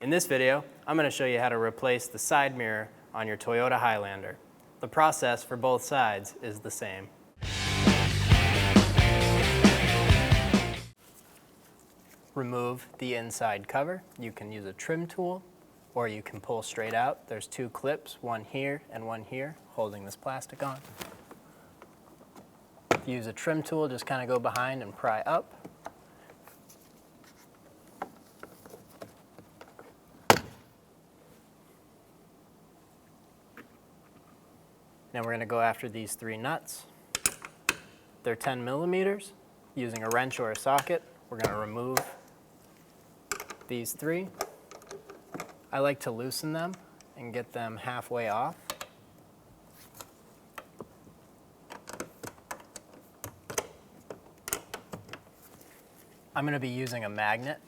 In this video, I'm going to show you how to replace the side mirror on your Toyota Highlander. The process for both sides is the same. Remove the inside cover. You can use a trim tool or you can pull straight out. There's two clips, one here and one here, holding this plastic on. If you use a trim tool, just kind of go behind and pry up. Now we're going to go after these three nuts. They're 10 millimeters. Using a wrench or a socket, we're going to remove these three. I like to loosen them and get them halfway off. I'm going to be using a magnet.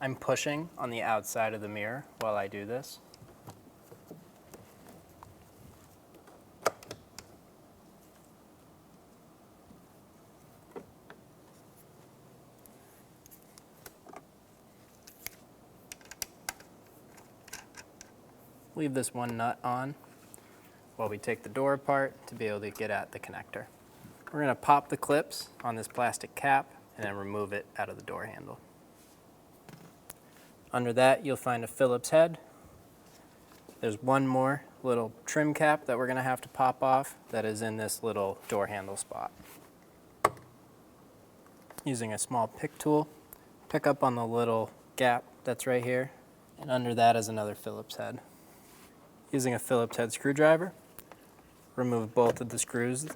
I'm pushing on the outside of the mirror while I do this. Leave this one nut on while we take the door apart to be able to get at the connector. We're going to pop the clips on this plastic cap and then remove it out of the door handle. Under that, you'll find a Phillips head. There's one more little trim cap that we're going to have to pop off that is in this little door handle spot. Using a small pick tool, pick up on the little gap that's right here, and under that is another Phillips head. Using a Phillips head screwdriver, remove both of the screws.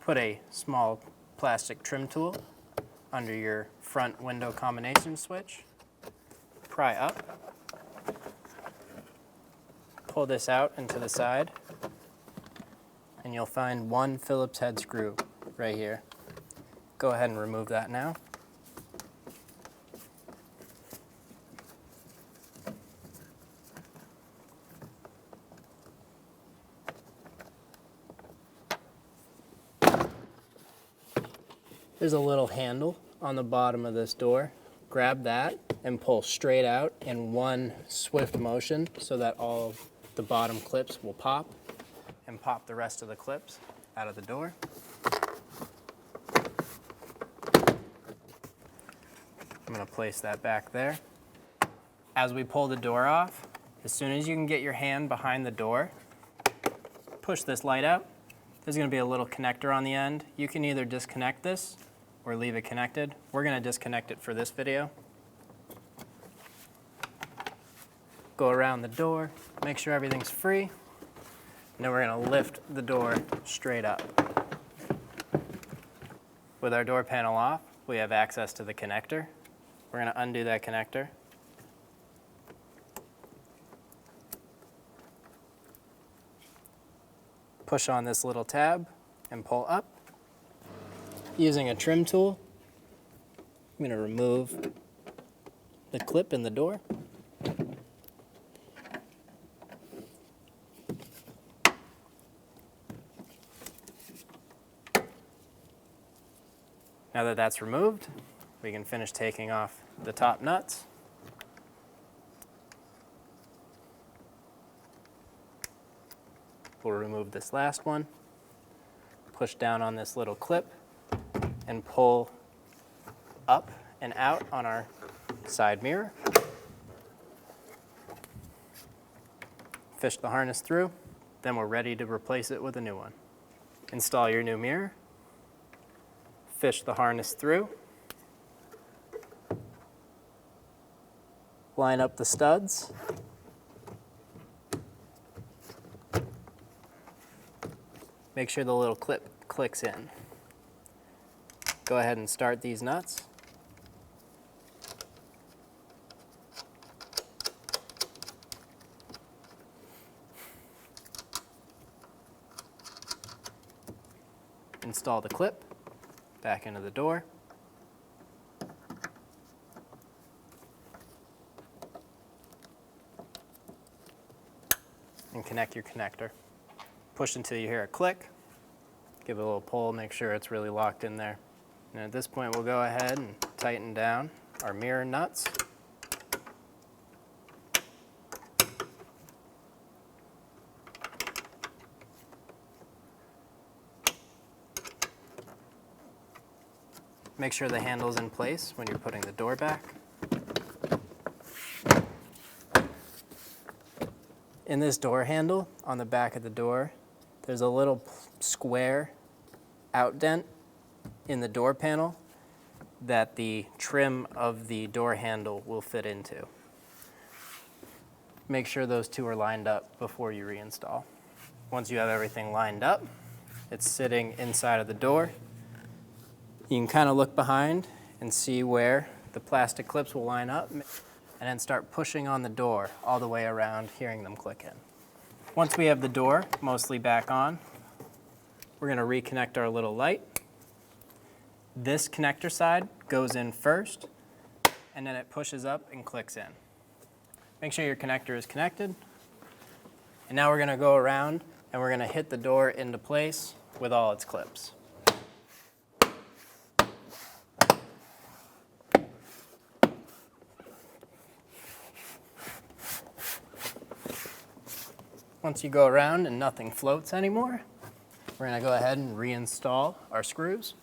Put a small plastic trim tool under your front window combination switch. Pry up. Pull this out into the side, and you'll find one Phillips head screw right here. Go ahead and remove that now. There's a little handle on the bottom of this door. Grab that and pull straight out in one swift motion so that all of the bottom clips will pop, and pop the rest of the clips out of the door. I'm going to place that back there. As we pull the door off, as soon as you can get your hand behind the door, push this light out. There's going to be a little connector on the end. You can either disconnect this or leave it connected. We're going to disconnect it for this video. Go around the door, make sure everything's free, and then we're going to lift the door straight up. With our door panel off, we have access to the connector. We're going to undo that connector. Push on this little tab and pull up. Using a trim tool, I'm going to remove the clip in the door. Now that that's removed, we can finish taking off the top nuts. We'll remove this last one, push down on this little clip, and pull up and out on our side mirror. Fish the harness through, then we're ready to replace it with a new one. Install your new mirror, fish the harness through, line up the studs, make sure the little clip clicks in. go ahead and start these nuts. Install the clip back into the door. And connect your connector. Push until you hear a click. Give it a little pull, make sure it's really locked in there. And at this point, we'll go ahead and tighten down our mirror nuts. Make sure the handle's in place when you're putting the door back. In this door handle, on the back of the door, there's a little square outdent in the door panel that the trim of the door handle will fit into. Make sure those two are lined up before you reinstall. Once you have everything lined up, it's sitting inside of the door. You can kind of look behind and see where the plastic clips will line up, and then start pushing on the door all the way around, hearing them click in. Once we have the door mostly back on, we're going to reconnect our little light. This connector side goes in first, and then it pushes up and clicks in. Make sure your connector is connected. And now we're going to go around and we're going to hit the door into place with all its clips. Once you go around and nothing floats anymore, we're going to go ahead and reinstall our screws.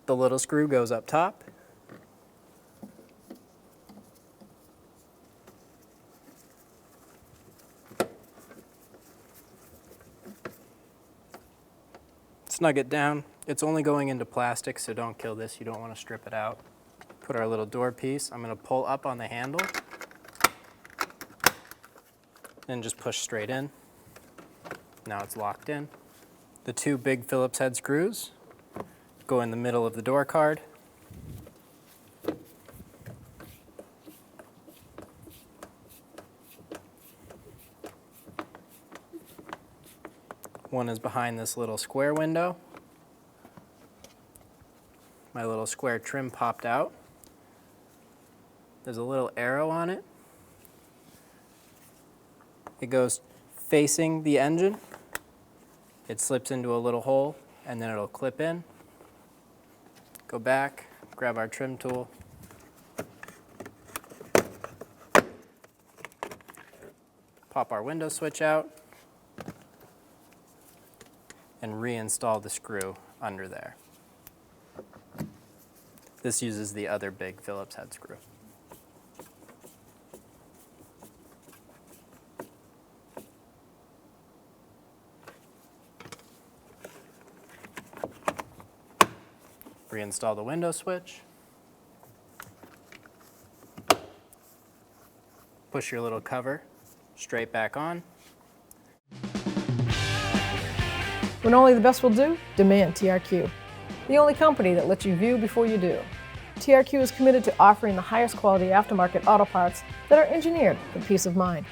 The little screw goes up top. Snug it down. It's only going into plastic, so don't kill this. You don't want to strip it out. Put our little door piece. I'm going to pull up on the handle and just push straight in. Now it's locked in. The two big Phillips head screws go in the middle of the door card. One is behind this little square window. My little square trim popped out. There's a little arrow on it. It goes facing the engine. It slips into a little hole, and then it'll clip in. Go back, grab our trim tool. Pop our window switch out, and reinstall the screw under there. This uses the other big Phillips head screw. Reinstall the window switch. Push your little cover straight back on. When only the best will do, demand TRQ. The only company that lets you view before you do. TRQ is committed to offering the highest quality aftermarket auto parts that are engineered for peace of mind.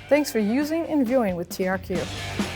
Thanks for using and viewing with TRQ.